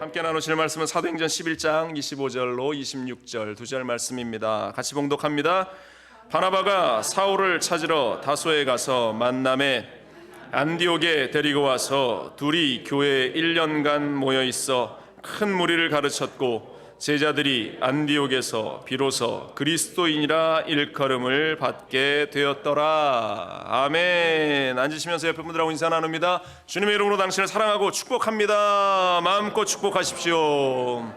함께 나누실 말씀은 사도행전 11장 25절로 26절 두 절 말씀입니다. 같이 봉독합니다. 바나바가 사울을 찾으러 다소에 가서 만남에 안디옥에 데리고 와서 둘이 교회에 1년간 모여 있어 큰 무리를 가르쳤고 제자들이 안디옥에서 비로소 그리스도인이라 일컬음을 받게 되었더라. 아멘. 앉으시면서 옆에 분들하고 인사 나눕니다. 주님의 이름으로 당신을 사랑하고 축복합니다. 마음껏 축복하십시오.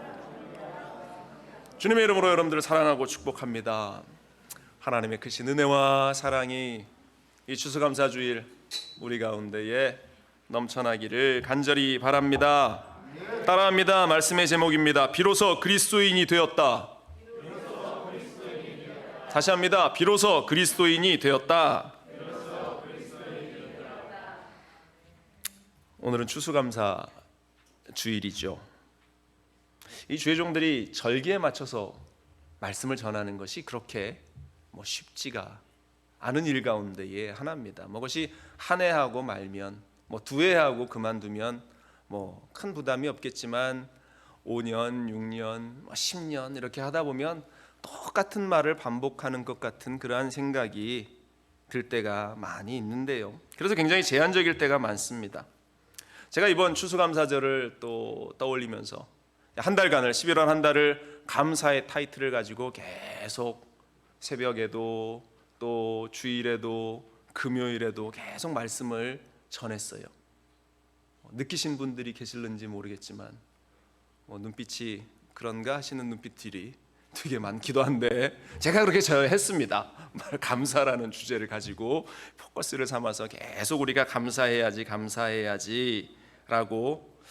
주님의 이름으로 여러분들을 사랑하고 축복합니다. 하나님의 크신 은혜와 사랑이 이 추수감사주일 우리 가운데에 넘쳐나기를 간절히 바랍니다. 따라합니다. 말씀의 제목입니다. 비로소 그리스도인이 되었다. 다시 합니다. 비로소 그리스도인이 되었다. 오늘은 추수감사 주일이죠. 이 주의종들이 절기에 맞춰서 말씀을 전하는 것이 그렇게 쉽지가 않은 일 가운데의 하나입니다. 그것이 한 해 하고 말면 두 해 하고 그만두면 큰 부담이 없겠지만 5년, 6년, 10년 이렇게 하다 보면 똑같은 말을 반복하는 것 같은 그러한 생각이 들 때가 많이 있는데요. 그래서 굉장히 제한적일 때가 많습니다. 제가 이번 추수감사절을 또 떠올리면서 한 달간을 11월 한 달을 감사의 타이틀을 가지고 계속 새벽에도 또 주일에도 금요일에도 계속 말씀을 전했어요. 느끼신 분들이 계실는지 모르겠지만 눈빛이 그런가 하시는 눈빛들이 되게 많기도 한데 제가 그렇게 했습니다. 감사라는 주제를 가지고 포커스를 삼아서 계속 우리가 감사해야지 라고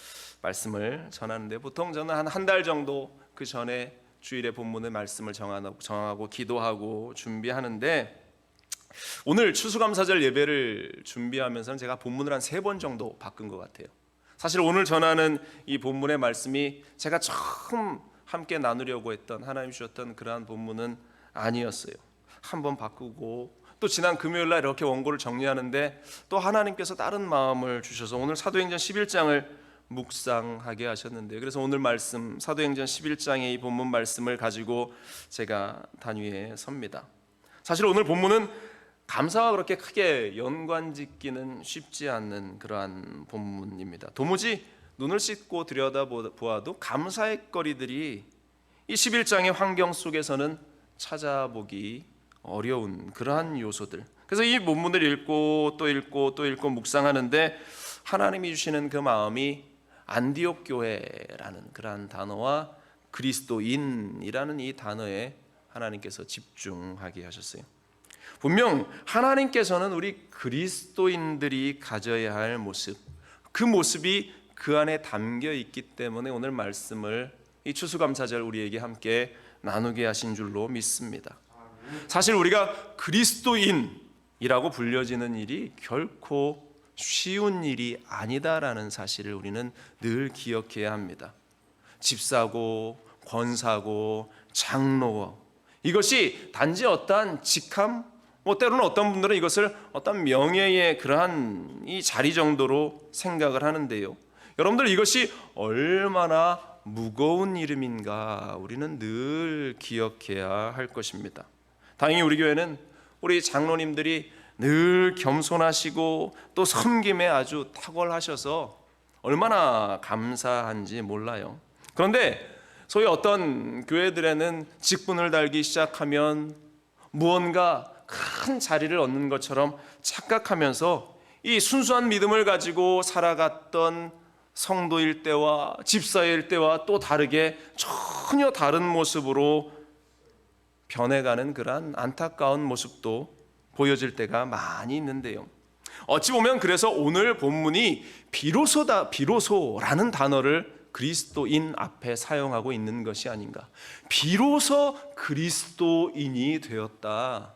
말씀을 전하는데 보통 저는 한 달 정도 그 전에 주일의 본문의 말씀을 정하고 기도하고 준비하는데 오늘 추수감사절 예배를 준비하면서는 제가 본문을 한 3번 정도 바꾼 것 같아요. 사실 오늘 전하는 이 본문의 말씀이 제가 처음 함께 나누려고 했던 하나님 주셨던 그러한 본문은 아니었어요. 한번 바꾸고 또 지난 금요일날 이렇게 원고를 정리하는데 또 하나님께서 다른 마음을 주셔서 오늘 사도행전 11장을 묵상하게 하셨는데요. 그래서 오늘 말씀 사도행전 11장의 이 본문 말씀을 가지고 제가 단위에 섭니다. 사실 오늘 본문은 감사와 그렇게 크게 연관짓기는 쉽지 않는 그러한 본문입니다. 도무지 눈을 씻고 들여다보아도 감사의 거리들이 이 11장의 환경 속에서는 찾아보기 어려운 그러한 요소들. 그래서 이 본문을 읽고 또 읽고 또 읽고 묵상하는데 하나님이 주시는 그 마음이 안디옥 교회라는 그러한 단어와 그리스도인이라는 이 단어에 하나님께서 집중하게 하셨어요. 분명 하나님께서는 우리 그리스도인들이 가져야 할 모습, 그 모습이 그 안에 담겨 있기 때문에 오늘 말씀을 이 추수감사절 우리에게 함께 나누게 하신 줄로 믿습니다. 사실 우리가 그리스도인이라고 불려지는 일이 결코 쉬운 일이 아니다라는 사실을 우리는 늘 기억해야 합니다. 집사고 권사고 장로, 이것이 단지 어떠한 직함, 때로는 어떤 분들은 이것을 어떤 명예의 그러한 이 자리 정도로 생각을 하는데요. 여러분들 이것이 얼마나 무거운 이름인가 우리는 늘 기억해야 할 것입니다. 다행히 우리 교회는 우리 장로님들이 늘 겸손하시고 또 섬김에 아주 탁월하셔서 얼마나 감사한지 몰라요. 그런데 소위 어떤 교회들에는 직분을 달기 시작하면 무언가 큰 자리를 얻는 것처럼 착각하면서 이 순수한 믿음을 가지고 살아갔던 성도일 때와 집사일 때와 또 다르게 전혀 다른 모습으로 변해가는 그러한 안타까운 모습도 보여질 때가 많이 있는데요. 어찌 보면 그래서 오늘 본문이 비로소라는 단어를 그리스도인 앞에 사용하고 있는 것이 아닌가. 비로소 그리스도인이 되었다.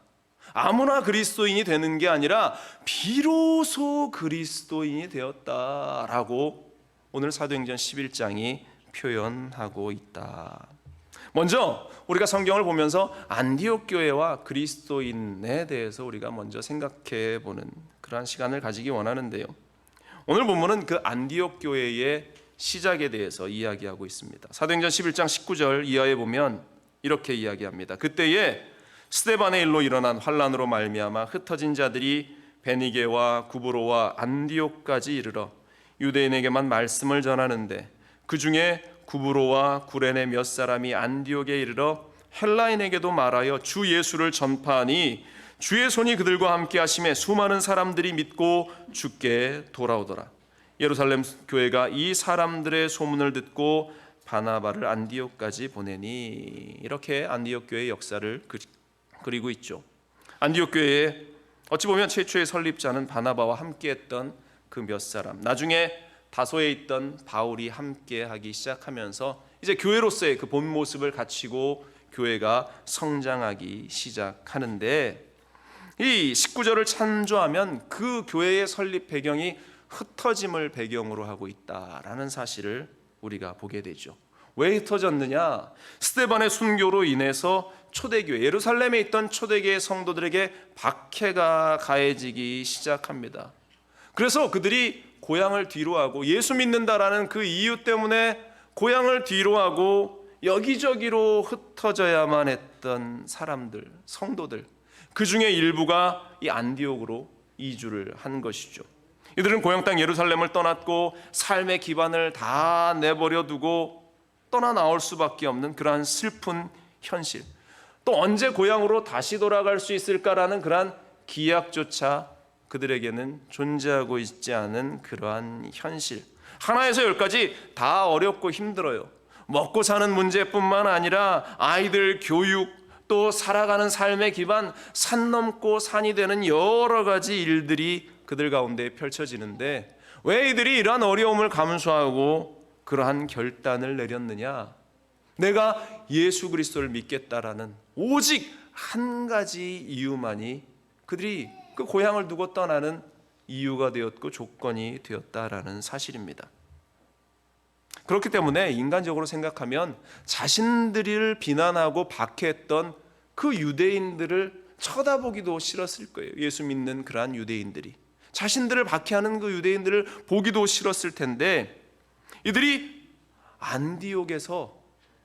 아무나 그리스도인이 되는 게 아니라 비로소 그리스도인이 되었다라고 오늘 사도행전 11장이 표현하고 있다. 먼저 우리가 성경을 보면서 안디옥 교회와 그리스도인에 대해서 우리가 먼저 생각해 보는 그러한 시간을 가지기 원하는데요. 오늘 본문은 그 안디옥 교회의 시작에 대해서 이야기하고 있습니다. 사도행전 11장 19절 이하에 보면 이렇게 이야기합니다. 그때에 스데반의 일로 일어난 환란으로 말미암아 흩어진 자들이 베니게와 구브로와 안디옥까지 이르러 유대인에게만 말씀을 전하는데 그 중에 구브로와 구레네 몇 사람이 안디옥에 이르러 헬라인에게도 말하여 주 예수를 전파하니 주의 손이 그들과 함께 하심에 수많은 사람들이 믿고 주께 돌아오더라. 예루살렘 교회가 이 사람들의 소문을 듣고 바나바를 안디옥까지 보내니. 이렇게 안디옥 교회의 역사를 그리고 있죠. 안디옥 교회에 어찌 보면 최초의 설립자는 바나바와 함께했던 그 몇 사람, 나중에 다소에 있던 바울이 함께하기 시작하면서 이제 교회로서의 그 본 모습을 갖추고 교회가 성장하기 시작하는데, 이 19절을 참조하면 그 교회의 설립 배경이 흩어짐을 배경으로 하고 있다라는 사실을 우리가 보게 되죠. 왜 흩어졌느냐? 스데반의 순교로 인해서 초대교회, 예루살렘에 있던 초대교회 성도들에게 박해가 가해지기 시작합니다. 그래서 그들이 고향을 뒤로하고 예수 믿는다라는 그 이유 때문에 고향을 뒤로하고 여기저기로 흩어져야만 했던 사람들, 성도들, 그 중에 일부가 이 안디옥으로 이주를 한 것이죠. 이들은 고향 땅 예루살렘을 떠났고 삶의 기반을 다 내버려 두고 떠나 나올 수밖에 없는 그러한 슬픈 현실, 또 언제 고향으로 다시 돌아갈 수 있을까라는 그러한 기약조차 그들에게는 존재하고 있지 않은 그러한 현실, 하나에서 열까지 다 어렵고 힘들어요. 먹고 사는 문제뿐만 아니라 아이들 교육, 또 살아가는 삶의 기반, 산 넘고 산이 되는 여러 가지 일들이 그들 가운데 펼쳐지는데, 왜 이들이 이러한 어려움을 감수하고 그러한 결단을 내렸느냐? 내가 예수 그리스도를 믿겠다라는 오직 한 가지 이유만이 그들이 그 고향을 두고 떠나는 이유가 되었고 조건이 되었다라는 사실입니다. 그렇기 때문에 인간적으로 생각하면 자신들을 비난하고 박해했던 그 유대인들을 쳐다보기도 싫었을 거예요. 예수 믿는 그러한 유대인들이 자신들을 박해하는 그 유대인들을 보기도 싫었을 텐데, 이들이 안디옥에서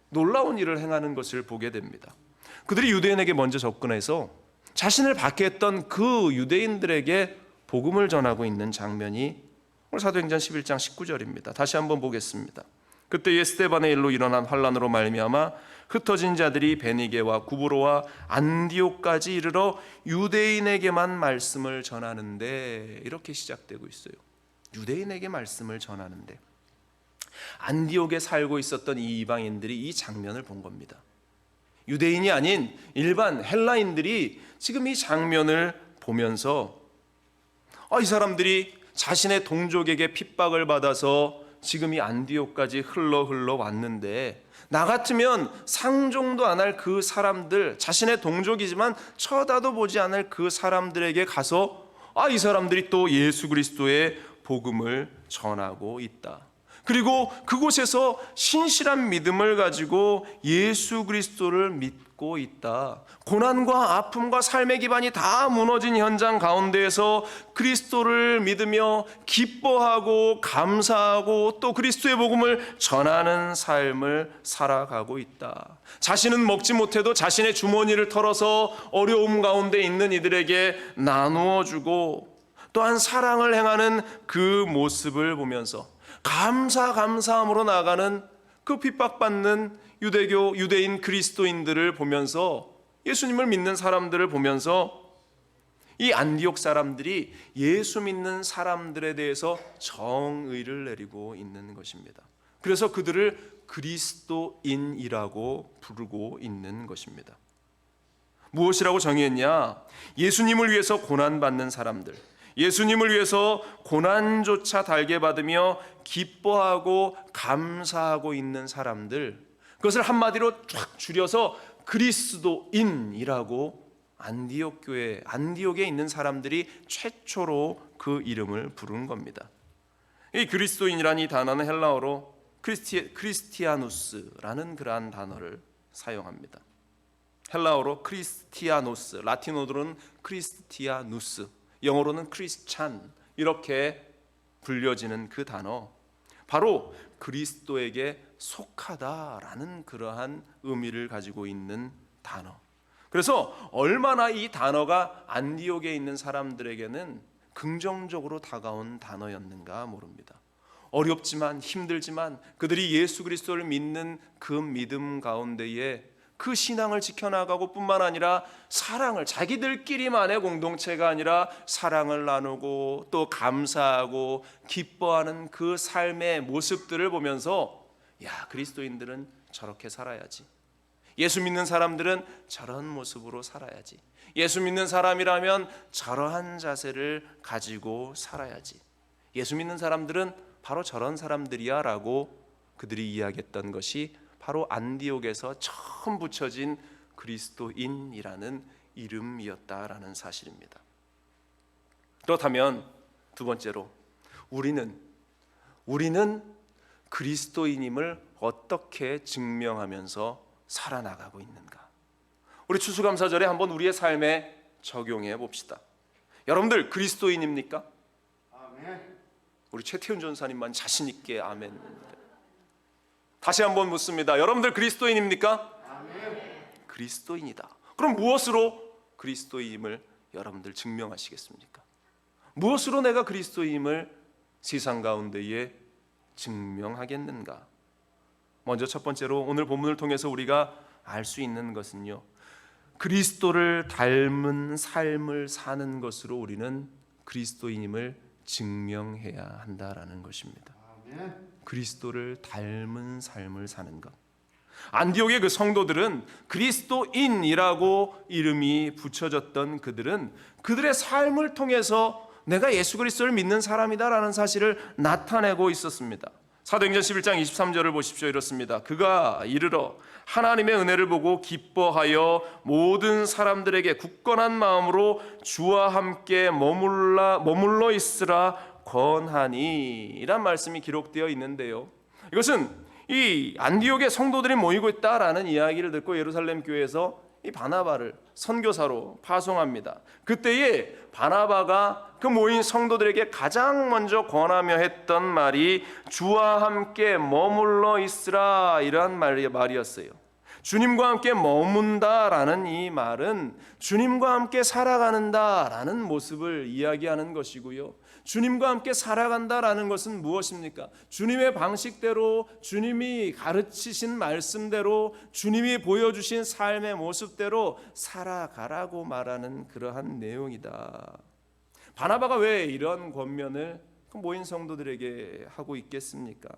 놀라운 일을 행하는 것을 보게 됩니다. 그들이 유대인에게 먼저 접근해서 자신을 박해했던 그 유대인들에게 복음을 전하고 있는 장면이 오늘 사도행전 11장 19절입니다. 다시 한번 보겠습니다. 그때 스데반의 일로 일어난 환란으로 말미암아 흩어진 자들이 베니게와 구브로와 안디옥까지 이르러 유대인에게만 말씀을 전하는데, 이렇게 시작되고 있어요. 유대인에게 말씀을 전하는데, 안디옥에 살고 있었던 이 이방인들이 이 장면을 본 겁니다. 유대인이 아닌 일반 헬라인들이 지금 이 장면을 보면서 이 사람들이 자신의 동족에게 핍박을 받아서 지금 이 안디옥까지 흘러 왔는데, 나 같으면 상종도 안 할 그 사람들, 자신의 동족이지만 쳐다도 보지 않을 그 사람들에게 가서 이 사람들이 또 예수 그리스도의 복음을 전하고 있다. 그리고 그곳에서 신실한 믿음을 가지고 예수 그리스도를 믿고 있다. 고난과 아픔과 삶의 기반이 다 무너진 현장 가운데에서 그리스도를 믿으며 기뻐하고 감사하고 또 그리스도의 복음을 전하는 삶을 살아가고 있다. 자신은 먹지 못해도 자신의 주머니를 털어서 어려움 가운데 있는 이들에게 나누어 주고, 또한 사랑을 행하는 그 모습을 보면서 감사함으로 나가는 그 핍박받는 유대인 그리스도인들을 보면서, 예수님을 믿는 사람들을 보면서 이 안디옥 사람들이 예수 믿는 사람들에 대해서 정의를 내리고 있는 것입니다. 그래서 그들을 그리스도인이라고 부르고 있는 것입니다. 무엇이라고 정의했냐? 예수님을 위해서 고난받는 사람들, 예수님을 위해서 고난조차 달게 받으며 기뻐하고 감사하고 있는 사람들, 그것을 한마디로 쫙 줄여서 그리스도인이라고 안디옥 교회, 안디옥에 있는 사람들이 최초로 그 이름을 부른 겁니다. 이 그리스도인이라는 이 단어는 헬라어로 크리스티아누스라는 그러한 단어를 사용합니다. 헬라어로 크리스티아노스, 라틴어로는 크리스티아누스, 영어로는 크리스찬, 이렇게 불려지는 그 단어, 바로 그리스도에게 속하다라는 그러한 의미를 가지고 있는 단어. 그래서 얼마나 이 단어가 안디옥에 있는 사람들에게는 긍정적으로 다가온 단어였는가 모릅니다. 어렵지만 힘들지만 그들이 예수 그리스도를 믿는 그 믿음 가운데에 그 신앙을 지켜나가고 뿐만 아니라 사랑을, 자기들끼리만의 공동체가 아니라 사랑을 나누고 또 감사하고 기뻐하는 그 삶의 모습들을 보면서 야, 그리스도인들은 저렇게 살아야지, 예수 믿는 사람들은 저런 모습으로 살아야지, 예수 믿는 사람이라면 저러한 자세를 가지고 살아야지, 예수 믿는 사람들은 바로 저런 사람들이야 라고 그들이 이야기했던 것이 바로 안디옥에서 처음 붙여진 그리스도인이라는 이름이었다라는 사실입니다. 그렇다면 두 번째로 우리는 그리스도인임을 어떻게 증명하면서 살아나가고 있는가? 우리 추수감사절에 한번 우리의 삶에 적용해 봅시다. 여러분들 그리스도인입니까? 아멘. 우리 최태훈 전사님만 자신 있게 아멘. 다시 한번 묻습니다. 여러분들 그리스도인입니까? 아멘. 그리스도인이다. 그럼 무엇으로 그리스도인임을 여러분들 증명하시겠습니까? 무엇으로 내가 그리스도인임을 세상 가운데에 증명하겠는가? 먼저 첫 번째로 오늘 본문을 통해서 우리가 알 수 있는 것은요, 그리스도를 닮은 삶을 사는 것으로 우리는 그리스도인임을 증명해야 한다라는 것입니다. 아멘. 그리스도를 닮은 삶을 사는 것. 안디옥의 그 성도들은 그리스도인이라고 이름이 붙여졌던 그들은 그들의 삶을 통해서 내가 예수 그리스도를 믿는 사람이다라는 사실을 나타내고 있었습니다. 사도행전 11장 23절을 보십시오. 이렇습니다. 그가 이르러 하나님의 은혜를 보고 기뻐하여 모든 사람들에게 굳건한 마음으로 주와 함께 머물러 있으라 권하니, 이란 말씀이 기록되어 있는데요, 이것은 이 안디옥의 성도들이 모이고 있다라는 이야기를 듣고 예루살렘 교회에서 이 바나바를 선교사로 파송합니다. 그때에 바나바가 그 모인 성도들에게 가장 먼저 권하며 했던 말이 주와 함께 머물러 있으라, 이러한 말이었어요. 주님과 함께 머문다라는 이 말은 주님과 함께 살아가는다라는 모습을 이야기하는 것이고요, 주님과 함께 살아간다라는 것은 무엇입니까? 주님의 방식대로, 주님이 가르치신 말씀대로, 주님이 보여주신 삶의 모습대로 살아가라고 말하는 그러한 내용이다. 바나바가 왜 이런 권면을 모인 성도들에게 하고 있겠습니까?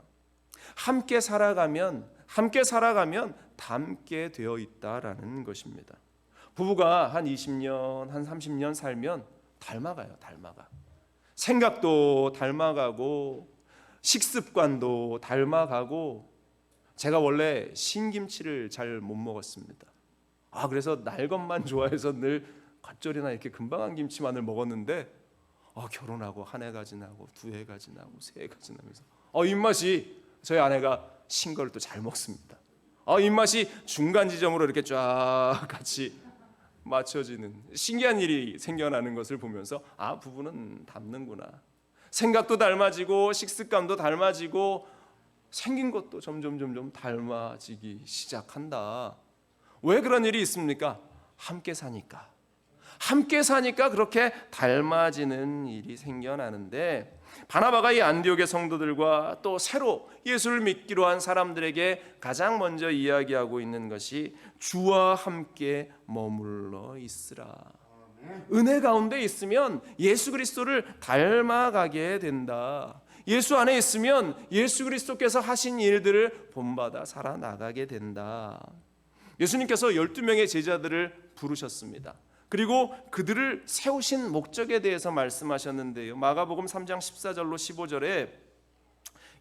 함께 살아가면 닮게 되어 있다라는 것입니다. 부부가 한 20년, 한 30년 살면 닮아가요. 생각도 닮아가고 식습관도 닮아가고. 제가 원래 신김치를 잘 못 먹었습니다. 그래서 날 것만 좋아해서 늘 겉절이나 이렇게 금방한 김치만을 먹었는데 결혼하고 한 해가 지나고 두 해가 지나고 세 해가 지나면서 입맛이, 저희 아내가 신 거를 또 잘 먹습니다. 입맛이 중간 지점으로 이렇게 쫙 같이 맞춰지는 신기한 일이 생겨나는 것을 보면서 부부는 닮는구나. 생각도 닮아지고 식습관도 닮아지고 생긴 것도 점점 닮아지기 시작한다. 왜 그런 일이 있습니까? 함께 사니까 그렇게 닮아지는 일이 생겨나는데, 바나바가 이 안디옥의 성도들과 또 새로 예수를 믿기로 한 사람들에게 가장 먼저 이야기하고 있는 것이 주와 함께 머물러 있으라. 은혜 가운데 있으면 예수 그리스도를 닮아가게 된다. 예수 안에 있으면 예수 그리스도께서 하신 일들을 본받아 살아나가게 된다. 예수님께서 12명의 제자들을 부르셨습니다. 그리고 그들을 세우신 목적에 대해서 말씀하셨는데요, 마가복음 3장 14절로 15절에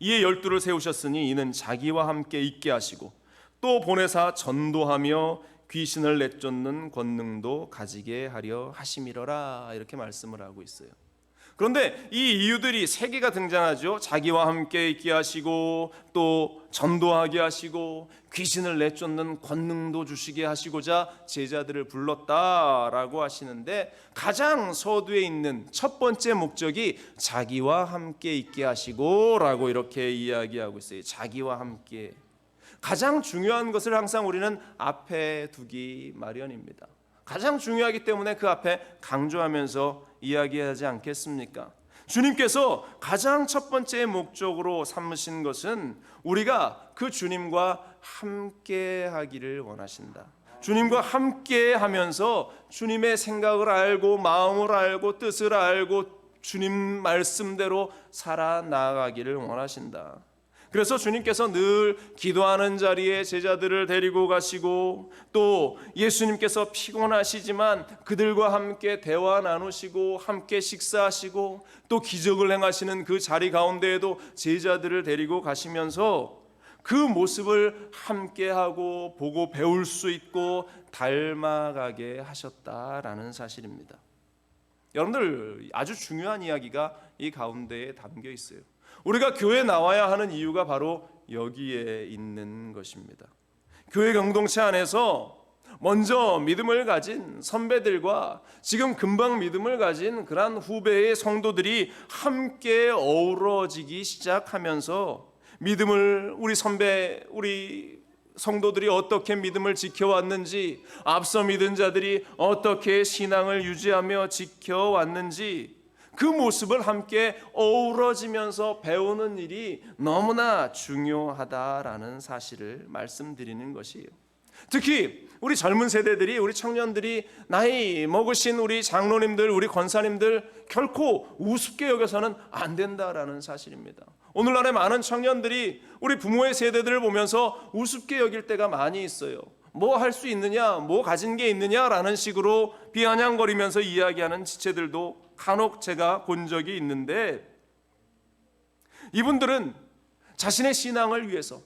이에 12를 세우셨으니 이는 자기와 함께 있게 하시고 또 보내사 전도하며 귀신을 내쫓는 권능도 가지게 하려 하심이로라, 이렇게 말씀을 하고 있어요. 그런데 이 이유들이 세 개가 등장하죠. 자기와 함께 있게 하시고, 또 전도하게 하시고, 귀신을 내쫓는 권능도 주시게 하시고자 제자들을 불렀다라고 하시는데, 가장 서두에 있는 첫 번째 목적이 자기와 함께 있게 하시고 라고 이렇게 이야기하고 있어요. 자기와 함께. 가장 중요한 것을 항상 우리는 앞에 두기 마련입니다. 가장 중요하기 때문에 그 앞에 강조하면서 이야기하지 않겠습니까? 주님께서 가장 첫 번째 목적으로 삼으신 것은 우리가 그 주님과 함께 하기를 원하신다. 주님과 함께 하면서 주님의 생각을 알고 마음을 알고 뜻을 알고 주님 말씀대로 살아나가기를 원하신다. 그래서 주님께서 늘 기도하는 자리에 제자들을 데리고 가시고, 또 예수님께서 피곤하시지만 그들과 함께 대화 나누시고 함께 식사하시고, 또 기적을 행하시는 그 자리 가운데에도 제자들을 데리고 가시면서 그 모습을 함께하고 보고 배울 수 있고 닮아가게 하셨다라는 사실입니다. 여러분들, 아주 중요한 이야기가 이 가운데에 담겨 있어요. 우리가 교회에 나와야 하는 이유가 바로 여기에 있는 것입니다. 교회 공동체 안에서 먼저 믿음을 가진 선배들과 지금 금방 믿음을 가진 그러한 후배의 성도들이 함께 어우러지기 시작하면서 믿음을 우리 성도들이 어떻게 믿음을 지켜왔는지, 앞서 믿은 자들이 어떻게 신앙을 유지하며 지켜왔는지, 그 모습을 함께 어우러지면서 배우는 일이 너무나 중요하다라는 사실을 말씀드리는 것이에요. 특히 우리 젊은 세대들이, 우리 청년들이, 나이 먹으신 우리 장로님들, 우리 권사님들 결코 우습게 여겨서는 안 된다라는 사실입니다. 오늘날의 많은 청년들이 우리 부모의 세대들을 보면서 우습게 여길 때가 많이 있어요. 뭐 할 수 있느냐, 뭐 가진 게 있느냐라는 식으로 비아냥거리면서 이야기하는 지체들도 간혹 제가 본 적이 있는데, 이분들은 자신의 신앙을 위해서,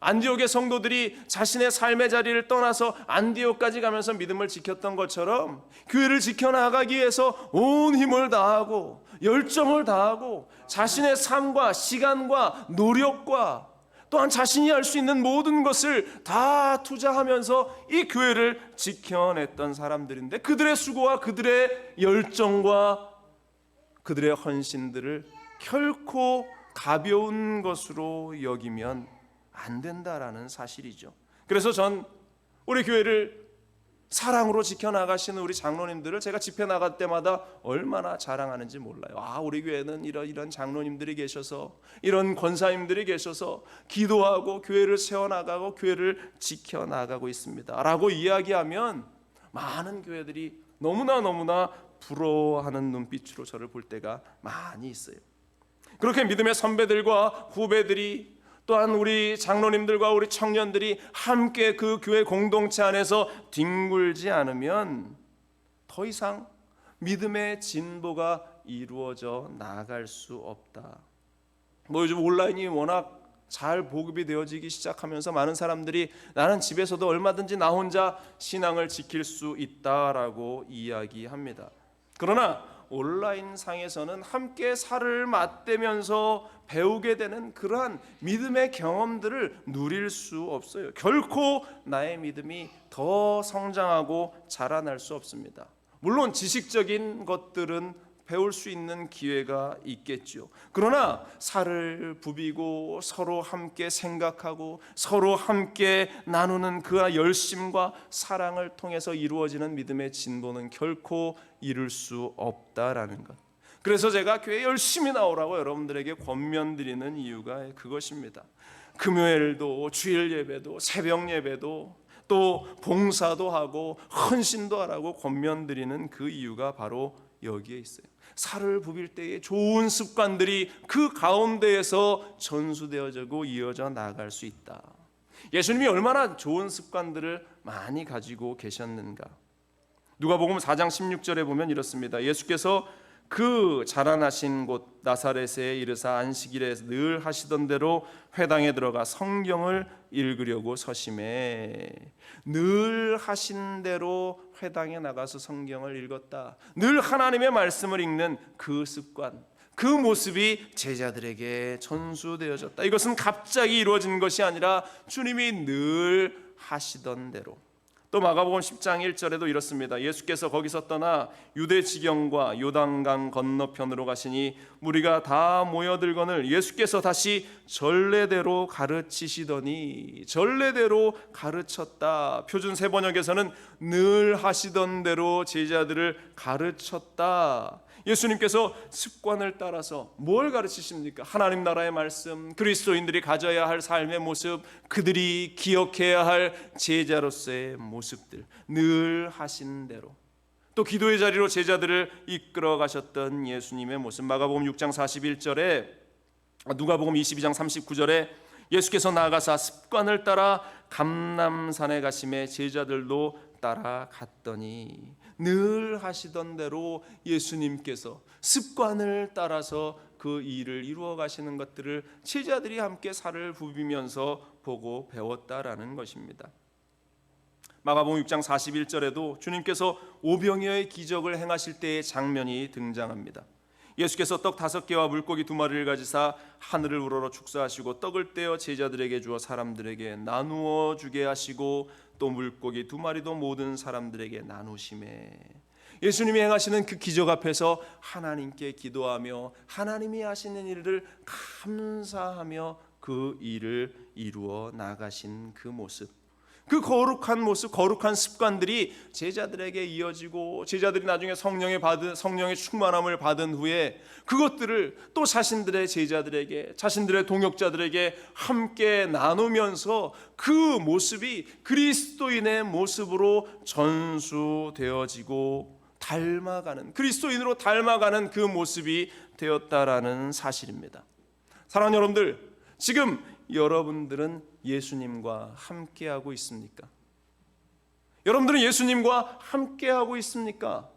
안디옥의 성도들이 자신의 삶의 자리를 떠나서 안디옥까지 가면서 믿음을 지켰던 것처럼 교회를 지켜나가기 위해서 온 힘을 다하고 열정을 다하고 자신의 삶과 시간과 노력과 또한 자신이 할 수 있는 모든 것을 다 투자하면서 이 교회를 지켜냈던 사람들인데, 그들의 수고와 그들의 열정과 그들의 헌신들을 결코 가벼운 것으로 여기면 안 된다라는 사실이죠. 그래서 전 우리 교회를 사랑으로 지켜나가시는 우리 장로님들을 제가 집회 나갈 때마다 얼마나 자랑하는지 몰라요. 우리 교회는 이런 장로님들이 계셔서, 이런 권사님들이 계셔서 기도하고 교회를 세워나가고 교회를 지켜나가고 있습니다 라고 이야기하면 많은 교회들이 너무나 부러워하는 눈빛으로 저를 볼 때가 많이 있어요. 그렇게 믿음의 선배들과 후배들이, 또한 우리 장로님들과 우리 청년들이 함께 그 교회 공동체 안에서 뒹굴지 않으면 더 이상 믿음의 진보가 이루어져 나아갈 수 없다. 요즘 온라인이 워낙 잘 보급이 되어지기 시작하면서 많은 사람들이 나는 집에서도 얼마든지 나 혼자 신앙을 지킬 수 있다라고 이야기합니다. 그러나 온라인 상에서는 함께 살을 맞대면서 배우게 되는 그러한 믿음의 경험들을 누릴 수 없어요. 결코 나의 믿음이 더 성장하고 자라날 수 없습니다. 물론 지식적인 것들은 배울 수 있는 기회가 있겠죠. 그러나 살을 부비고 서로 함께 생각하고 서로 함께 나누는 그 열심과 사랑을 통해서 이루어지는 믿음의 진보는 결코 이룰 수 없다라는 것. 그래서 제가 교회 열심히 나오라고 여러분들에게 권면드리는 이유가 그것입니다. 금요일도 주일 예배도 새벽 예배도 또 봉사도 하고 헌신도 하라고 권면드리는 그 이유가 바로 여기에 있어요. 살을 부빌 때의 좋은 습관들이 그 가운데에서 전수되어지고 이어져 나갈 수 있다. 예수님이 얼마나 좋은 습관들을 많이 가지고 계셨는가. 누가복음 4장 16절에 보면 이렇습니다. 예수께서 그 자라나신 곳 나사렛에 이르사 안식일에 늘 하시던 대로 회당에 들어가 성경을 읽으려고 서심해. 늘 하신 대로 회당에 나가서 성경을 읽었다. 늘 하나님의 말씀을 읽는 그 습관, 그 모습이 제자들에게 전수되어졌다. 이것은 갑자기 이루어진 것이 아니라 주님이 늘 하시던 대로. 또 마가복음 10장 1절에도 이렇습니다. 예수께서 거기서 떠나 유대 지경과 요단강 건너편으로 가시니 무리가 다 모여들거늘 예수께서 다시 전례대로 가르치시더니, 전례대로 가르쳤다. 표준 세번역에서는 늘 하시던 대로 제자들을 가르쳤다. 예수님께서 습관을 따라서 뭘 가르치십니까? 하나님 나라의 말씀, 그리스도인들이 가져야 할 삶의 모습, 그들이 기억해야 할 제자로서의 모습들, 늘 하신 대로. 또 기도의 자리로 제자들을 이끌어 가셨던 예수님의 모습. 마가복음 6장 41절에, 누가복음 22장 39절에 예수께서 나아가사 습관을 따라 감람산에 가심에 제자들도 따라갔더니, 늘 하시던 대로 예수님께서 습관을 따라서 그 일을 이루어 가시는 것들을 제자들이 함께 살을 부비면서 보고 배웠다라는 것입니다. 마가복음 6장 41절에도 주님께서 오병이어의 기적을 행하실 때의 장면이 등장합니다. 예수께서 떡 5개와 물고기 2마리를 가지사 하늘을 우러러 축사하시고 떡을 떼어 제자들에게 주어 사람들에게 나누어 주게 하시고 또 물고기 2마리도 모든 사람들에게 나누심에. 예수님이 행하시는 그 기적 앞에서 하나님께 기도하며 하나님이 하시는 일을 감사하며 그 일을 이루어 나가신 그 모습, 그 거룩한 모습, 거룩한 습관들이 제자들에게 이어지고, 제자들이 나중에 성령의 충만함을 받은 후에 그것들을 또 자신들의 제자들에게, 자신들의 동역자들에게 함께 나누면서 그 모습이 그리스도인의 모습으로 전수되어지고 닮아가는, 그리스도인으로 닮아가는 그 모습이 되었다라는 사실입니다. 사랑하는 여러분들, 지금 여러분들은 예수님과 함께하고 있습니까? 여러분들은 예수님과 함께하고 있습니까?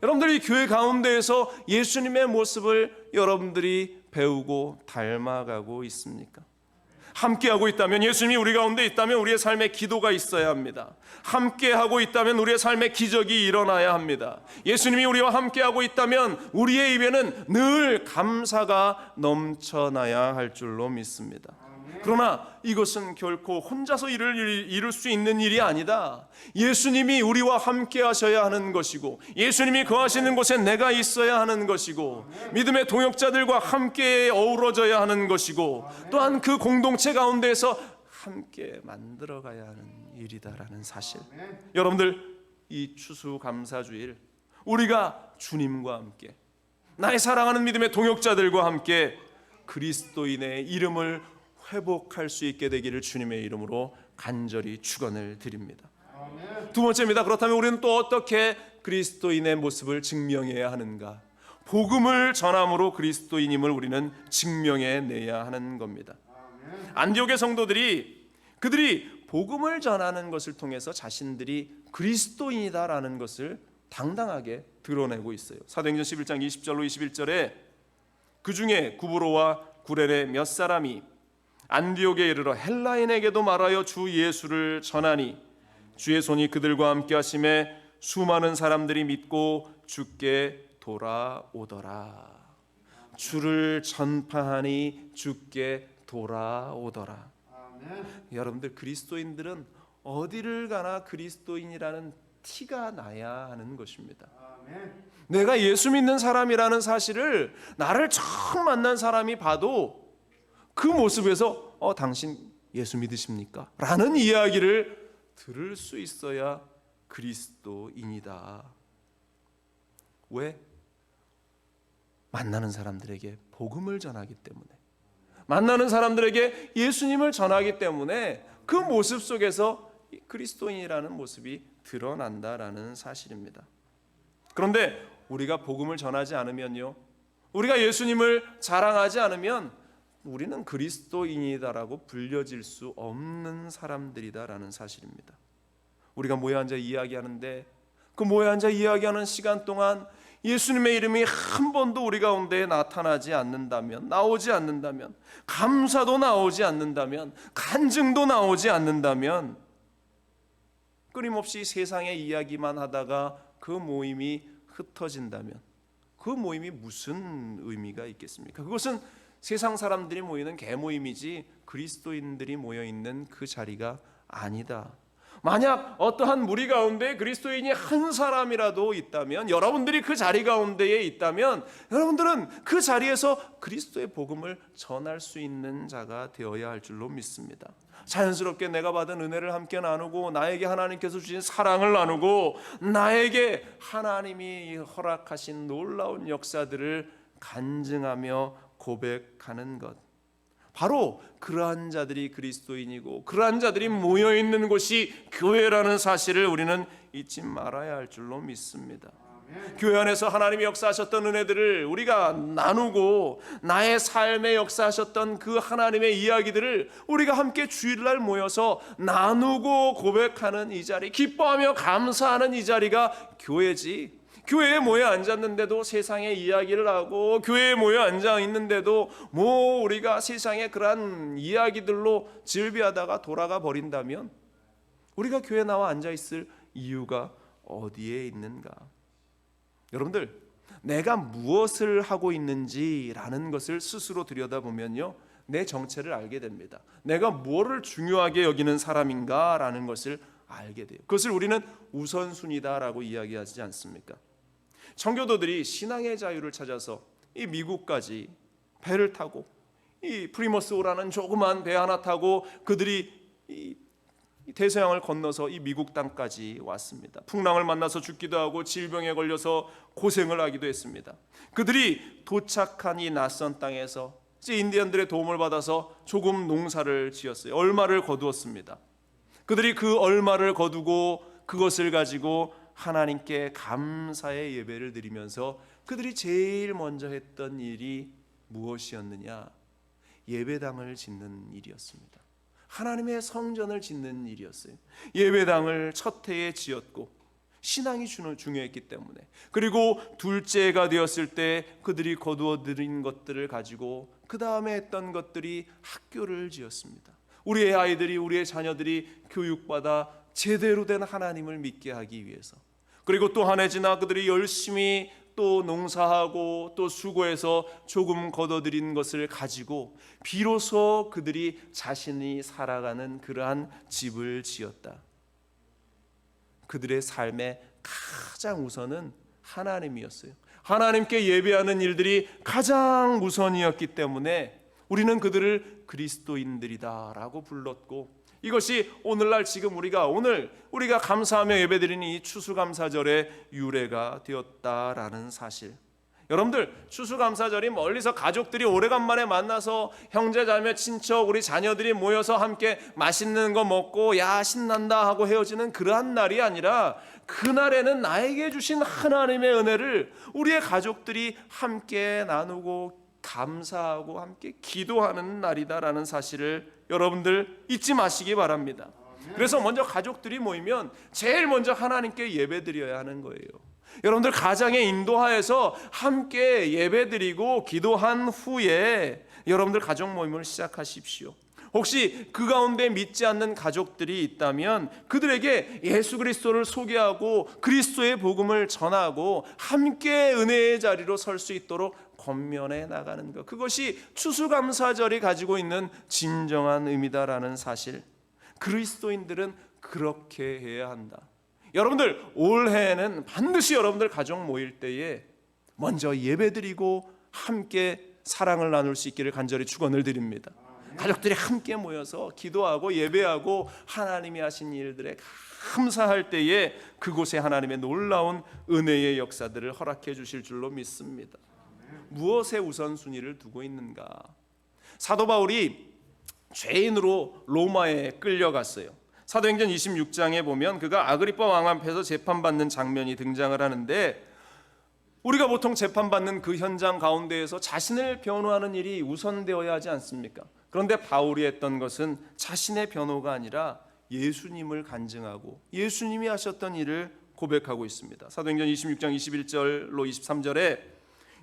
여러분들이 교회 가운데에서 예수님의 모습을 여러분들이 배우고 닮아가고 있습니까? 함께하고 있다면, 예수님이 우리 가운데 있다면 우리의 삶에 기도가 있어야 합니다. 함께하고 있다면 우리의 삶에 기적이 일어나야 합니다. 예수님이 우리와 함께하고 있다면 우리의 입에는 늘 감사가 넘쳐나야 할 줄로 믿습니다. 그러나 이것은 결코 혼자서 이룰 수 있는 일이 아니다. 예수님이 우리와 함께 하셔야 하는 것이고, 예수님이 거하시는 곳에 내가 있어야 하는 것이고, 믿음의 동역자들과 함께 어우러져야 하는 것이고, 또한 그 공동체 가운데에서 함께 만들어가야 하는 일이다라는 사실. 여러분들, 이 추수감사주일 우리가 주님과 함께, 나의 사랑하는 믿음의 동역자들과 함께 그리스도인의 이름을 회복할 수 있게 되기를 주님의 이름으로 간절히 축원을 드립니다. 두 번째입니다. 그렇다면 우리는 또 어떻게 그리스도인의 모습을 증명해야 하는가? 복음을 전함으로 그리스도인임을 우리는 증명해내야 하는 겁니다. 안디옥의 성도들이 그들이 복음을 전하는 것을 통해서 자신들이 그리스도인이다라는 것을 당당하게 드러내고 있어요. 사도행전 11장 20절로 21절에 그 중에 구브로와 구레네 몇 사람이 안디옥에 이르러 헬라인에게도 말하여 주 예수를 전하니 주의 손이 그들과 함께 하심에 수많은 사람들이 믿고 주께 돌아오더라. 주를 전파하니 주께 돌아오더라. 여러분들, 그리스도인들은 어디를 가나 그리스도인이라는 티가 나야 하는 것입니다. 내가 예수 믿는 사람이라는 사실을 나를 처음 만난 사람이 봐도 그 모습에서 당신 예수 믿으십니까? 라는 이야기를 들을 수 있어야 그리스도인이다. 왜? 만나는 사람들에게 복음을 전하기 때문에, 만나는 사람들에게 예수님을 전하기 때문에 그 모습 속에서 그리스도인이라는 모습이 드러난다라는 사실입니다. 그런데 우리가 복음을 전하지 않으면요, 우리가 예수님을 자랑하지 않으면 우리는 그리스도인이다라고 불려질 수 없는 사람들이다라는 사실입니다. 우리가 모여 앉아 이야기하는데 그 모여 앉아 이야기하는 시간 동안 예수님의 이름이 한 번도 우리 가운데 나타나지 않는다면, 나오지 않는다면, 감사도 나오지 않는다면, 간증도 나오지 않는다면, 끊임없이 세상의 이야기만 하다가 그 모임이 흩어진다면 그 모임이 무슨 의미가 있겠습니까? 그것은 세상 사람들이 모이는 개모임이지 그리스도인들이 모여있는 그 자리가 아니다. 만약 어떠한 무리 가운데 그리스도인이 한 사람이라도 있다면, 여러분들이 그 자리 가운데에 있다면 여러분들은 그 자리에서 그리스도의 복음을 전할 수 있는 자가 되어야 할 줄로 믿습니다. 자연스럽게 내가 받은 은혜를 함께 나누고, 나에게 하나님께서 주신 사랑을 나누고, 나에게 하나님이 허락하신 놀라운 역사들을 간증하며 고백하는 것, 바로 그러한 자들이 그리스도인이고 그러한 자들이 모여있는 곳이 교회라는 사실을 우리는 잊지 말아야 할 줄로 믿습니다. 교회 안에서 하나님이 역사하셨던 은혜들을 우리가 나누고, 나의 삶에 역사하셨던 그 하나님의 이야기들을 우리가 함께 주일날 모여서 나누고 고백하는 이 자리, 기뻐하며 감사하는 이 자리가 교회지, 교회에 모여 앉았는데도 세상의 이야기를 하고, 교회에 모여 앉아 있는데도 우리가 세상의 그러한 이야기들로 즐비하다가 돌아가 버린다면 우리가 교회에 나와 앉아 있을 이유가 어디에 있는가? 여러분들, 내가 무엇을 하고 있는지라는 것을 스스로 들여다보면요, 내 정체를 알게 됩니다. 내가 무엇을 중요하게 여기는 사람인가라는 것을 알게 돼요. 그것을 우리는 우선순위다라고 이야기하지 않습니까? 청교도들이 신앙의 자유를 찾아서 이 미국까지 배를 타고, 이 프리머스호라는 조그만 배 하나 타고 그들이 이 대서양을 건너서 이 미국 땅까지 왔습니다. 풍랑을 만나서 죽기도 하고 질병에 걸려서 고생을 하기도 했습니다. 그들이 도착한 이 낯선 땅에서 이제 인디언들의 도움을 받아서 조금 농사를 지었어요. 얼마를 거두었습니다. 그들이 그 얼마를 거두고 그것을 가지고 하나님께 감사의 예배를 드리면서 그들이 제일 먼저 했던 일이 무엇이었느냐? 예배당을 짓는 일이었습니다. 하나님의 성전을 짓는 일이었어요. 예배당을 첫 해에 지었고, 신앙이 중요했기 때문에, 그리고 둘째가 되었을 때 그들이 거두어 들인 것들을 가지고 그 다음에 했던 것들이 학교를 지었습니다. 우리의 아이들이, 우리의 자녀들이 교육받아 제대로 된 하나님을 믿게 하기 위해서. 그리고 또 한 해 지나 그들이 열심히 또 농사하고 또 수고해서 조금 거둬들인 것을 가지고 비로소 그들이 자신이 살아가는 그러한 집을 지었다. 그들의 삶의 가장 우선은 하나님이었어요. 하나님께 예배하는 일들이 가장 우선이었기 때문에 우리는 그들을 그리스도인들이다라고 불렀고, 이것이 오늘날 지금 우리가 감사하며 예배드리는 이 추수감사절의 유래가 되었다라는 사실. 여러분들, 추수감사절이 멀리서 가족들이 오래간만에 만나서 형제자매 친척 우리 자녀들이 모여서 함께 맛있는 거 먹고 야 신난다 하고 헤어지는 그러한 날이 아니라, 그날에는 나에게 주신 하나님의 은혜를 우리의 가족들이 함께 나누고 감사하고 함께 기도하는 날이다라는 사실을 여러분들 잊지 마시기 바랍니다. 그래서 먼저 가족들이 모이면 제일 먼저 하나님께 예배드려야 하는 거예요. 여러분들 가정의 인도하에서 함께 예배드리고 기도한 후에 여러분들 가족 모임을 시작하십시오. 혹시 그 가운데 믿지 않는 가족들이 있다면 그들에게 예수 그리스도를 소개하고 그리스도의 복음을 전하고 함께 은혜의 자리로 설 수 있도록 권면해 나가는 것, 그것이 추수감사절이 가지고 있는 진정한 의미다라는 사실. 그리스도인들은 그렇게 해야 한다. 여러분들, 올해에는 반드시 여러분들 가족 모일 때에 먼저 예배드리고 함께 사랑을 나눌 수 있기를 간절히 축원을 드립니다. 가족들이 함께 모여서 기도하고 예배하고 하나님이 하신 일들에 감사할 때에 그곳에 하나님의 놀라운 은혜의 역사들을 허락해 주실 줄로 믿습니다. 무엇에 우선순위를 두고 있는가? 사도 바울이 죄인으로 로마에 끌려갔어요. 사도행전 26장에 보면 그가 아그리빠 왕 앞에서 재판받는 장면이 등장을 하는데, 우리가 보통 재판받는 그 현장 가운데에서 자신을 변호하는 일이 우선되어야 하지 않습니까? 그런데 바울이 했던 것은 자신의 변호가 아니라 예수님을 간증하고 예수님이 하셨던 일을 고백하고 있습니다. 사도행전 26장 21절로 23절에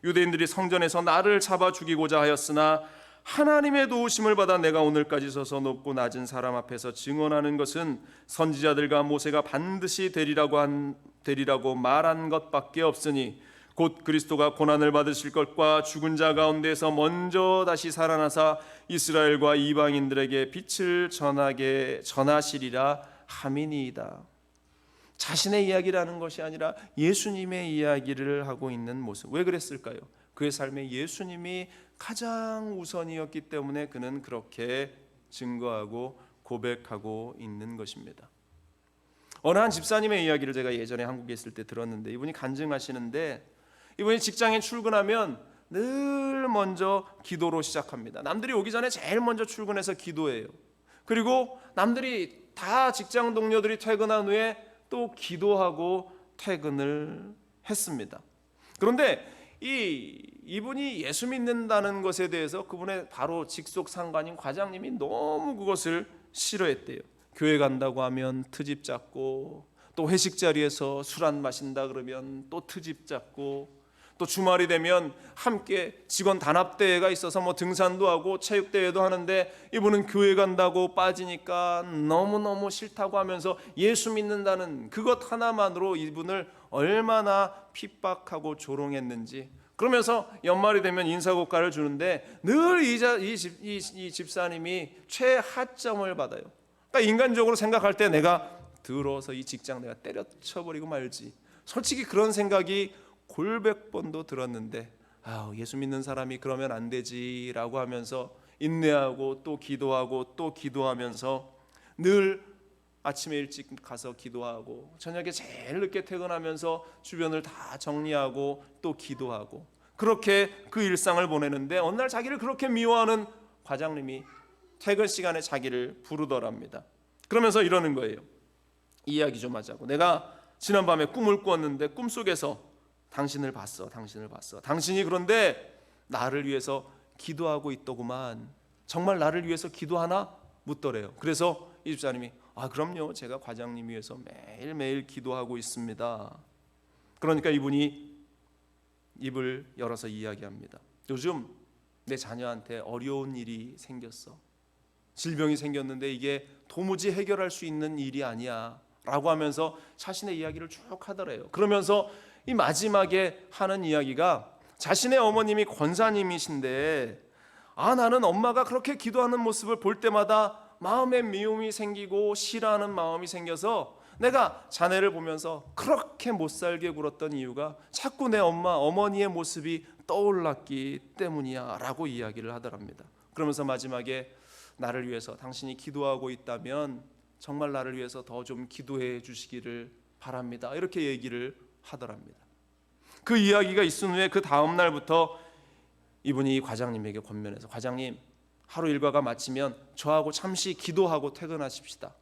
유대인들이 성전에서 나를 잡아 죽이고자 하였으나 하나님의 도우심을 받아 내가 오늘까지 서서 높고 낮은 사람 앞에서 증언하는 것은 선지자들과 모세가 반드시 되리라고 말한 것밖에 없으니 곧 그리스도가 고난을 받으실 것과 죽은 자 가운데서 먼저 다시 살아나사 이스라엘과 이방인들에게 빛을 전하시리라 함이니이다. 자신의 이야기라는 것이 아니라 예수님의 이야기를 하고 있는 모습. 왜 그랬을까요? 그의 삶에 예수님이 가장 우선이었기 때문에 그는 그렇게 증거하고 고백하고 있는 것입니다. 어느 한 집사님의 이야기를 제가 예전에 한국에 있을 때 들었는데, 이분이 간증하시는데, 이분이 직장에 출근하면 늘 먼저 기도로 시작합니다. 남들이 오기 전에 제일 먼저 출근해서 기도해요. 그리고 남들이 다 직장 동료들이 퇴근한 후에 또 기도하고 퇴근을 했습니다. 그런데 이분이 예수 믿는다는 것에 대해서 그분의 바로 직속 상관인 과장님이 너무 그것을 싫어했대요. 교회 간다고 하면 트집 잡고, 또 회식 자리에서 술 안 마신다 그러면 또 트집 잡고, 또 주말이 되면 함께 직원 단합대회가 있어서 뭐 등산도 하고 체육대회도 하는데 이분은 교회 간다고 빠지니까 너무너무 싫다고 하면서 예수 믿는다는 그것 하나만으로 이분을 얼마나 핍박하고 조롱했는지. 그러면서 연말이 되면 인사고과를 주는데 늘 이 집사님이 최하점을 받아요. 그러니까 인간적으로 생각할 때 내가 들어서 이 직장 내가 때려쳐버리고 말지, 솔직히 그런 생각이 골백 번도 들었는데, 예수 믿는 사람이 그러면 안 되지라고 하면서 인내하고 또 기도하고 또 기도하면서 늘 아침에 일찍 가서 기도하고 저녁에 제일 늦게 퇴근하면서 주변을 다 정리하고 또 기도하고, 그렇게 그 일상을 보내는데 어느 날 자기를 그렇게 미워하는 과장님이 퇴근 시간에 자기를 부르더랍니다. 그러면서 이러는 거예요. 이야기 좀 하자고. 내가 지난밤에 꿈을 꾸었는데 꿈속에서 당신을 봤어. 당신이 그런데 나를 위해서 기도하고 있더구만. 정말 나를 위해서 기도하나? 묻더래요. 그래서 이 집사님이 그럼요, 제가 과장님 위해서 매일매일 기도하고 있습니다. 그러니까 이분이 입을 열어서 이야기합니다. 요즘 내 자녀한테 어려운 일이 생겼어. 질병이 생겼는데 이게 도무지 해결할 수 있는 일이 아니야 라고 하면서 자신의 이야기를 쭉 하더래요. 그러면서 이 마지막에 하는 이야기가 자신의 어머님이 권사님이신데, 나는 엄마가 그렇게 기도하는 모습을 볼 때마다 마음에 미움이 생기고 싫어하는 마음이 생겨서 내가 자네를 보면서 그렇게 못살게 굴었던 이유가 자꾸 내 어머니의 모습이 떠올랐기 때문이야 라고 이야기를 하더랍니다. 그러면서 마지막에 나를 위해서 당신이 기도하고 있다면 정말 나를 위해서 더 좀 기도해 주시기를 바랍니다, 이렇게 얘기를 하더랍니다. 그 이야기가 있은 후에 그 다음 날부터 이분이 과장님에게 권면해서, 과장님, 하루 일과가 마치면 저하고 잠시 기도하고 퇴근하십시다.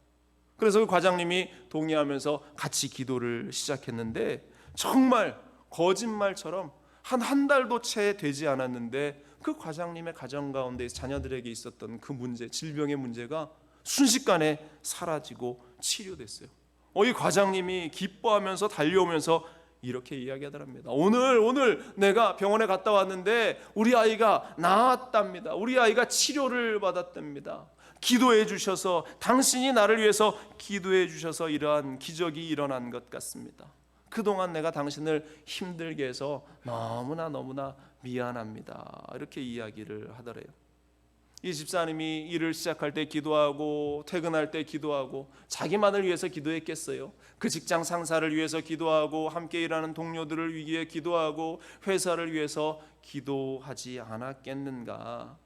그래서 그 과장님이 동의하면서 같이 기도를 시작했는데, 정말 거짓말처럼 한 달도 채 되지 않았는데 그 과장님의 가정 가운데 자녀들에게 있었던 그 문제, 질병의 문제가 순식간에 사라지고 치료됐어요. 이 과장님이 기뻐하면서 달려오면서 이렇게 이야기하더랍니다. 오늘 내가 병원에 갔다 왔는데 우리 아이가 나았답니다. 우리 아이가 치료를 받았답니다. 기도해 주셔서, 당신이 나를 위해서 기도해 주셔서 이러한 기적이 일어난 것 같습니다. 그동안 내가 당신을 힘들게 해서 너무나 미안합니다, 이렇게 이야기를 하더래요. 이 집사님이 일을 시작할 때 기도하고 퇴근할 때 기도하고 자기만을 위해서 기도했겠어요? 그 직장 상사를 위해서 기도하고 함께 일하는 동료들을 위해 기도하고 회사를 위해서 기도하지 않았겠는가?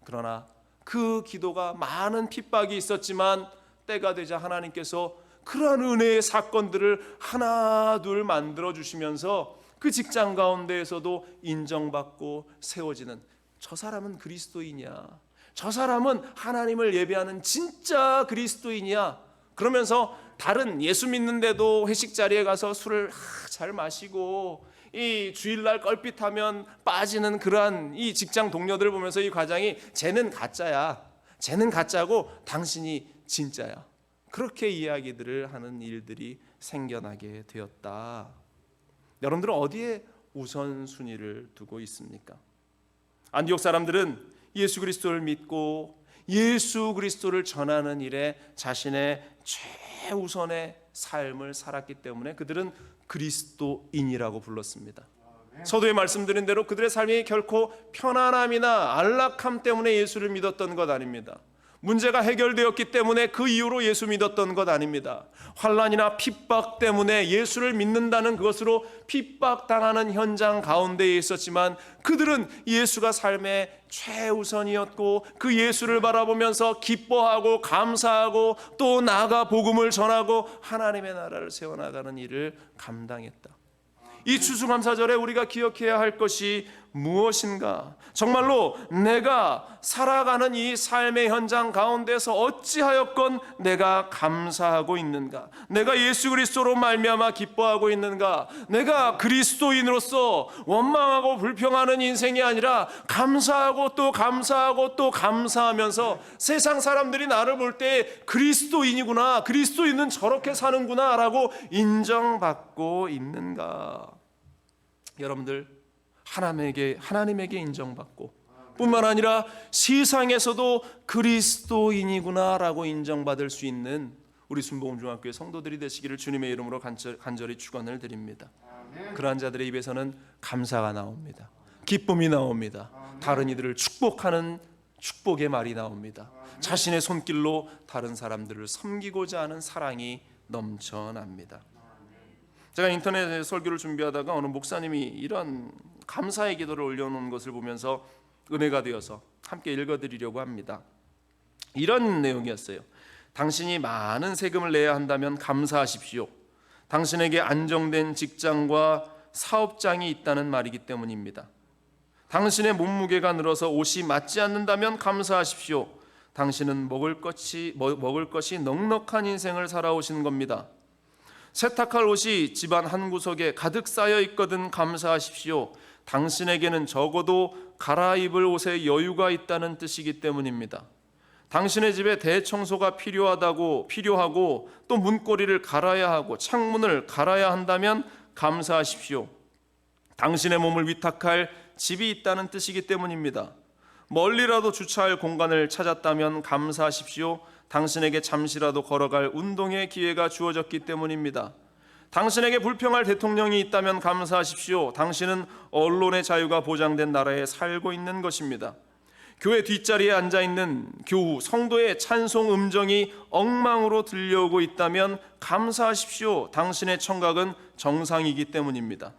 그러나 그 기도가 많은 핍박이 있었지만 때가 되자 하나님께서 그러한 은혜의 사건들을 하나 둘 만들어 주시면서 그 직장 가운데에서도 인정받고 세워지는, 저 사람은 그리스도인이야, 저 사람은 하나님을 예배하는 진짜 그리스도인이야, 그러면서 다른 예수 믿는데도 회식 자리에 가서 술을 잘 마시고 이 주일날 껄핏하면 빠지는 그러한 이 직장 동료들을 보면서 이 과장이 쟤는 가짜야, 쟤는 가짜고 당신이 진짜야, 그렇게 이야기들을 하는 일들이 생겨나게 되었다. 여러분들은 어디에 우선순위를 두고 있습니까? 안디옥 사람들은 예수 그리스도를 믿고 예수 그리스도를 전하는 일에 자신의 최우선의 삶을 살았기 때문에 그들은 그리스도인이라고 불렀습니다. 서두에 말씀드린 대로 그들의 삶이 결코 편안함이나 안락함 때문에 예수를 믿었던 것 아닙니다. 문제가 해결되었기 때문에 그 이유로 예수 믿었던 것 아닙니다. 환난이나 핍박 때문에 예수를 믿는다는 그것으로 핍박당하는 현장 가운데에 있었지만 그들은 예수가 삶의 최우선이었고 그 예수를 바라보면서 기뻐하고 감사하고 또 나아가 복음을 전하고 하나님의 나라를 세워나가는 일을 감당했다. 이 추수감사절에 우리가 기억해야 할 것이 무엇인가? 정말로 내가 살아가는 이 삶의 현장 가운데서 어찌하였건 내가 감사하고 있는가? 내가 예수 그리스도로 말미암아 기뻐하고 있는가? 내가 그리스도인으로서 원망하고 불평하는 인생이 아니라 감사하고 또 감사하고 또 감사하면서 세상 사람들이 나를 볼 때 그리스도인이구나, 그리스도인은 저렇게 사는구나 라고 인정받고 있는가? 여러분들 하나님에게 인정받고 뿐만 아니라 세상에서도 그리스도인이구나라고 인정받을 수 있는 우리 순복음중학교의 성도들이 되시기를 주님의 이름으로 간절히 축원을 드립니다. 그러한 자들의 입에서는 감사가 나옵니다. 기쁨이 나옵니다. 다른 이들을 축복하는 축복의 말이 나옵니다. 자신의 손길로 다른 사람들을 섬기고자 하는 사랑이 넘쳐납니다. 제가 인터넷에 설교를 준비하다가 어느 목사님이 이런 감사의 기도를 올려놓은 것을 보면서 은혜가 되어서 함께 읽어드리려고 합니다. 이런 내용이었어요. 당신이 많은 세금을 내야 한다면 감사하십시오. 당신에게 안정된 직장과 사업장이 있다는 말이기 때문입니다. 당신의 몸무게가 늘어서 옷이 맞지 않는다면 감사하십시오. 당신은 먹을 것이 넉넉한 인생을 살아오신 겁니다. 세탁할 옷이 집안 한 구석에 가득 쌓여 있거든 감사하십시오. 당신에게는 적어도 갈아입을 옷에 여유가 있다는 뜻이기 때문입니다. 당신의 집에 대청소가 필요하고 또 문고리를 갈아야 하고 창문을 갈아야 한다면 감사하십시오. 당신의 몸을 위탁할 집이 있다는 뜻이기 때문입니다. 멀리라도 주차할 공간을 찾았다면 감사하십시오. 당신에게 잠시라도 걸어갈 운동의 기회가 주어졌기 때문입니다. 당신에게 불평할 대통령이 있다면 감사하십시오. 당신은 언론의 자유가 보장된 나라에 살고 있는 것입니다. 교회 뒷자리에 앉아있는 교우, 성도의 찬송 음정이 엉망으로 들려오고 있다면 감사하십시오. 당신의 청각은 정상이기 때문입니다.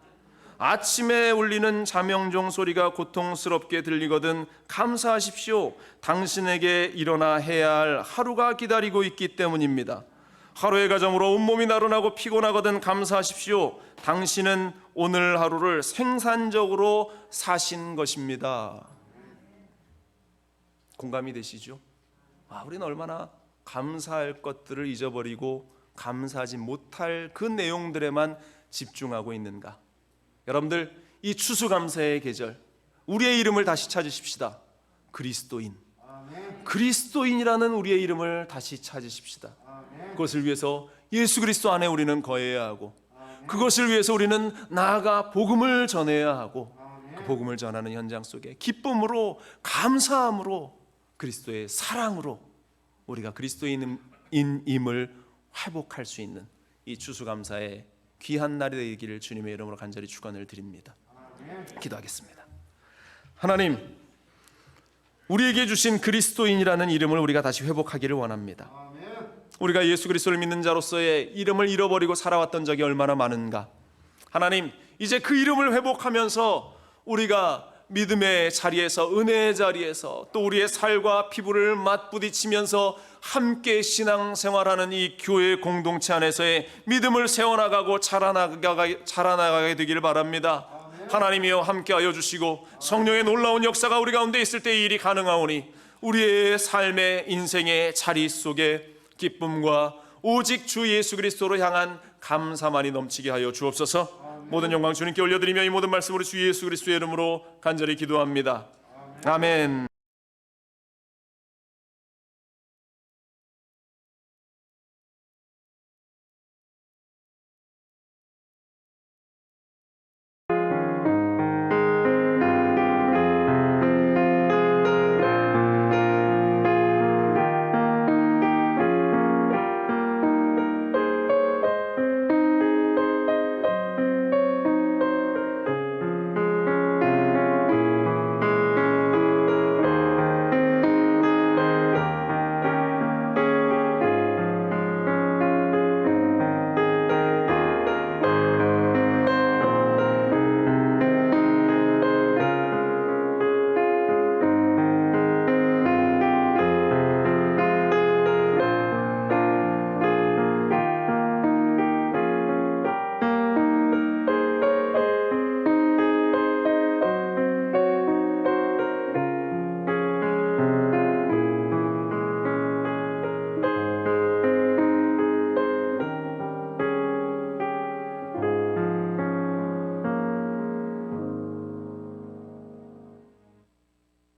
아침에 울리는 자명종 소리가 고통스럽게 들리거든 감사하십시오. 당신에게 일어나 해야 할 하루가 기다리고 있기 때문입니다. 하루의 가정으로 온몸이 나른하고 피곤하거든 감사하십시오. 당신은 오늘 하루를 생산적으로 사신 것입니다. 공감이 되시죠? 우리는 얼마나 감사할 것들을 잊어버리고 감사하지 못할 그 내용들에만 집중하고 있는가? 여러분들, 이 추수감사의 계절, 우리의 이름을 다시 찾으십시다. 그리스도인. 그리스도인이라는 우리의 이름을 다시 찾으십시다. 그것을 위해서 예수 그리스도 안에 우리는 거해야 하고, 그것을 위해서 우리는 나아가 복음을 전해야 하고, 그 복음을 전하는 현장 속에 기쁨으로, 감사함으로, 그리스도의 사랑으로 우리가 그리스도인임을 회복할 수 있는 이 추수감사의 귀한 날이 되기를 주님의 이름으로 간절히 축원을 드립니다. 기도하겠습니다. 하나님, 우리에게 주신 그리스도인이라는 이름을 우리가 다시 회복하기를 원합니다. 우리가 예수 그리스도를 믿는 자로서의 이름을 잃어버리고 살아왔던 적이 얼마나 많은가. 하나님, 이제 그 이름을 회복하면서 우리가 믿음의 자리에서, 은혜의 자리에서 또 우리의 살과 피부를 맞부딪히면서 함께 신앙생활하는 이 교회 공동체 안에서의 믿음을 세워나가고 자라나가게 되기를 바랍니다. 하나님이여, 함께하여 주시고 성령의 놀라운 역사가 우리 가운데 있을 때 이 일이 가능하오니 우리의 삶의 인생의 자리 속에 기쁨과 오직 주 예수 그리스도로 향한 감사만이 넘치게 하여 주옵소서. 모든 영광 주님께 올려드리며 이 모든 말씀으로 주 예수 그리스도의 이름으로 간절히 기도합니다. 아멘.